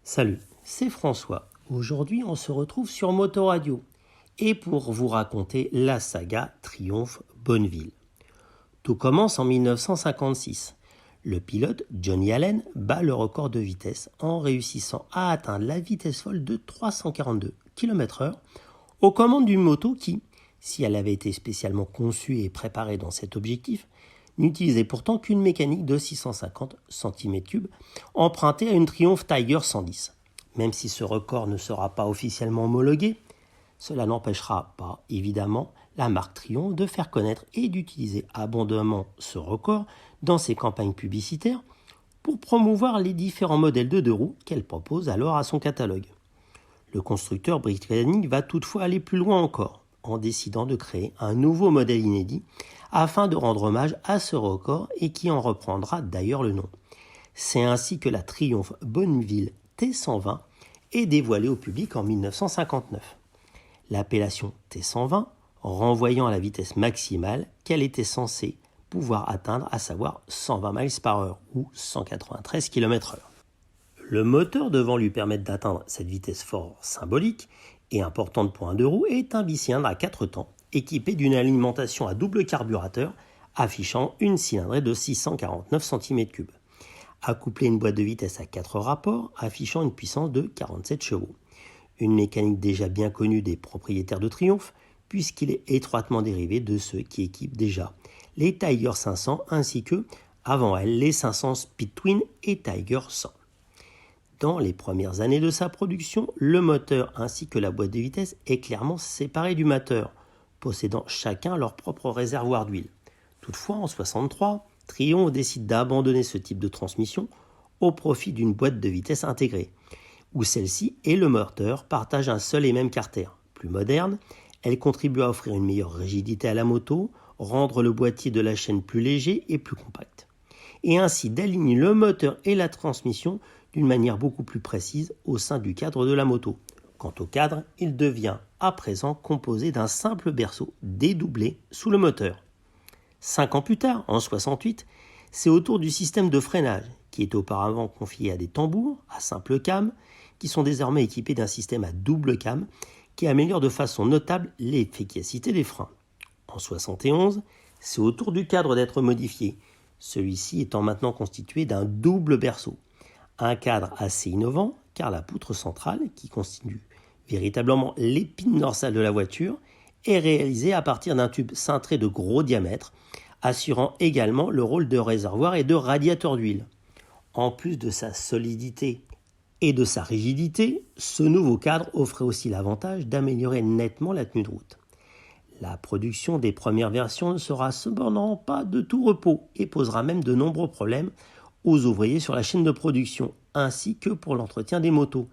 Salut, c'est François. Aujourd'hui, on se retrouve sur Motoradio et pour vous raconter la saga Triomphe Bonneville. Tout commence en 1956. Le pilote Johnny Allen bat le record de vitesse en réussissant à atteindre la vitesse folle de 342 km/h aux commandes d'une moto qui, si elle avait été spécialement conçue et préparée dans cet objectif, n'utilisait pourtant qu'une mécanique de 650 cm3 empruntée à une Triumph Tiger 110. Même si ce record ne sera pas officiellement homologué, cela n'empêchera pas, évidemment, la marque Triumph de faire connaître et d'utiliser abondamment ce record dans ses campagnes publicitaires pour promouvoir les différents modèles de deux roues qu'elle propose alors à son catalogue. Le constructeur britannique va toutefois aller plus loin encore, en décidant de créer un nouveau modèle inédit afin de rendre hommage à ce record et qui en reprendra d'ailleurs le nom. C'est ainsi que la Triumph Bonneville T120 est dévoilée au public en 1959. L'appellation T120 renvoyant à la vitesse maximale qu'elle était censée pouvoir atteindre, à savoir 120 miles par heure ou 193 km/h. Le moteur devant lui permettre d'atteindre cette vitesse fort symbolique et importante pour un deux roues est un bicylindre à 4 temps équipé d'une alimentation à double carburateur affichant une cylindrée de 649 cm3, accouplé à une boîte de vitesse à 4 rapports affichant une puissance de 47 chevaux. Une mécanique déjà bien connue des propriétaires de Triumph puisqu'il est étroitement dérivé de ceux qui équipent déjà les Tiger 500 ainsi que, avant elle, les 500 Speed Twin et Tiger 100. Dans les premières années de sa production, le moteur ainsi que la boîte de vitesse est clairement séparé du moteur, possédant chacun leur propre réservoir d'huile. Toutefois, en 1963, Triumph décide d'abandonner ce type de transmission au profit d'une boîte de vitesse intégrée, où celle-ci et le moteur partagent un seul et même carter. Plus moderne, elle contribue à offrir une meilleure rigidité à la moto, rendre le boîtier de la chaîne plus léger et plus compact, et ainsi d'aligner le moteur et la transmission d'une manière beaucoup plus précise au sein du cadre de la moto. Quant au cadre, il devient à présent composé d'un simple berceau dédoublé sous le moteur. 5 ans plus tard, en 1968, c'est au tour du système de freinage, qui est auparavant confié à des tambours à simple cam, qui sont désormais équipés d'un système à double cam, qui améliore de façon notable l'efficacité des freins. En 1971, c'est au tour du cadre d'être modifié, celui-ci étant maintenant constitué d'un double berceau. Un cadre assez innovant, car la poutre centrale, qui constitue véritablement l'épine dorsale de la voiture, est réalisée à partir d'un tube cintré de gros diamètre, assurant également le rôle de réservoir et de radiateur d'huile. En plus de sa solidité et de sa rigidité, ce nouveau cadre offrait aussi l'avantage d'améliorer nettement la tenue de route. La production des premières versions ne sera cependant pas de tout repos et posera même de nombreux problèmes aux ouvriers sur la chaîne de production, ainsi que pour l'entretien des motos.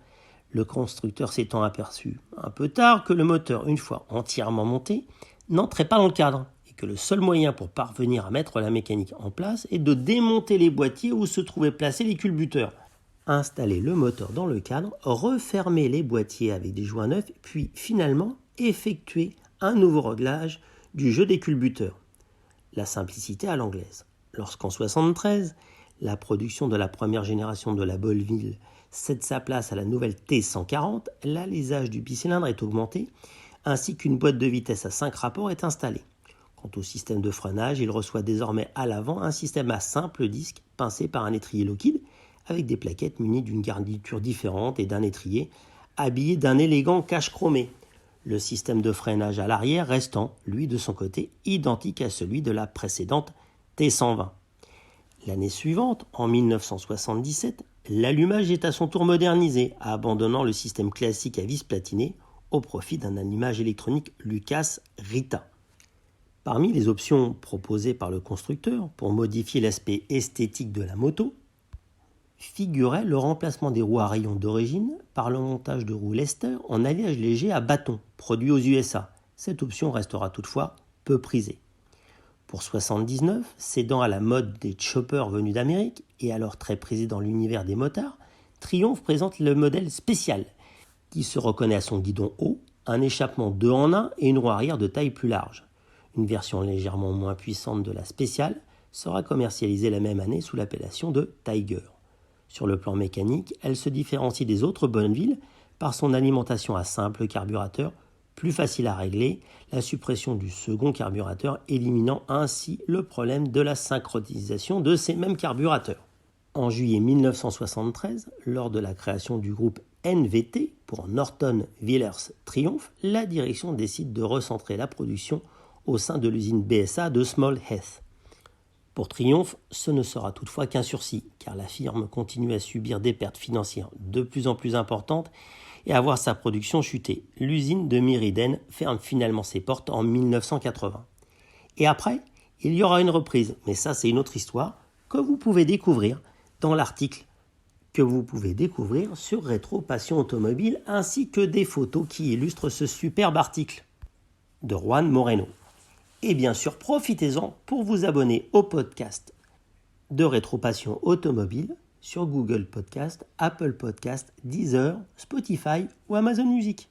Le constructeur s'étant aperçu un peu tard que le moteur, une fois entièrement monté, n'entrait pas dans le cadre, et que le seul moyen pour parvenir à mettre la mécanique en place est de démonter les boîtiers où se trouvaient placés les culbuteurs, installer le moteur dans le cadre, refermer les boîtiers avec des joints neufs, puis finalement effectuer un nouveau réglage du jeu des culbuteurs. La simplicité à l'anglaise. Lorsqu'en 1973, la production de la première génération de la Bonneville cède sa place à la nouvelle T140, l'alésage du bicylindre est augmenté, ainsi qu'une boîte de vitesse à 5 rapports est installée. Quant au système de freinage, il reçoit désormais à l'avant un système à simple disque pincé par un étrier Lockheed, avec des plaquettes munies d'une garniture différente et d'un étrier habillé d'un élégant cache chromé. Le système de freinage à l'arrière restant, lui de son côté, identique à celui de la précédente T120. L'année suivante, en 1977, l'allumage est à son tour modernisé, abandonnant le système classique à vis platiné au profit d'un allumage électronique Lucas Rita. Parmi les options proposées par le constructeur pour modifier l'aspect esthétique de la moto, figurait le remplacement des roues à rayons d'origine par le montage de roues Lester en alliage léger à bâton, produit aux USA. Cette option restera toutefois peu prisée. Pour 1979, cédant à la mode des choppers venus d'Amérique et alors très prisés dans l'univers des motards, Triumph présente le modèle spécial, qui se reconnaît à son guidon haut, un échappement 2 en 1 et une roue arrière de taille plus large. Une version légèrement moins puissante de la spéciale sera commercialisée la même année sous l'appellation de Tiger. Sur le plan mécanique, elle se différencie des autres Bonneville par son alimentation à simple carburateur, plus facile à régler, la suppression du second carburateur éliminant ainsi le problème de la synchronisation de ces mêmes carburateurs. En juillet 1973, lors de la création du groupe NVT pour Norton Wheelers Triumph, la direction décide de recentrer la production au sein de l'usine BSA de Small Heath. Pour Triumph, ce ne sera toutefois qu'un sursis, car la firme continue à subir des pertes financières de plus en plus importantes et à voir sa production chuter. L'usine de Myriden ferme finalement ses portes en 1980. Et après, il y aura une reprise, mais ça c'est une autre histoire que vous pouvez découvrir dans l'article que vous pouvez découvrir sur Rétro Passion Automobile ainsi que des photos qui illustrent ce superbe article de Juan Moreno. Et bien sûr, profitez-en pour vous abonner au podcast de Rétro Passion Automobile sur Google Podcast, Apple Podcast, Deezer, Spotify ou Amazon Music.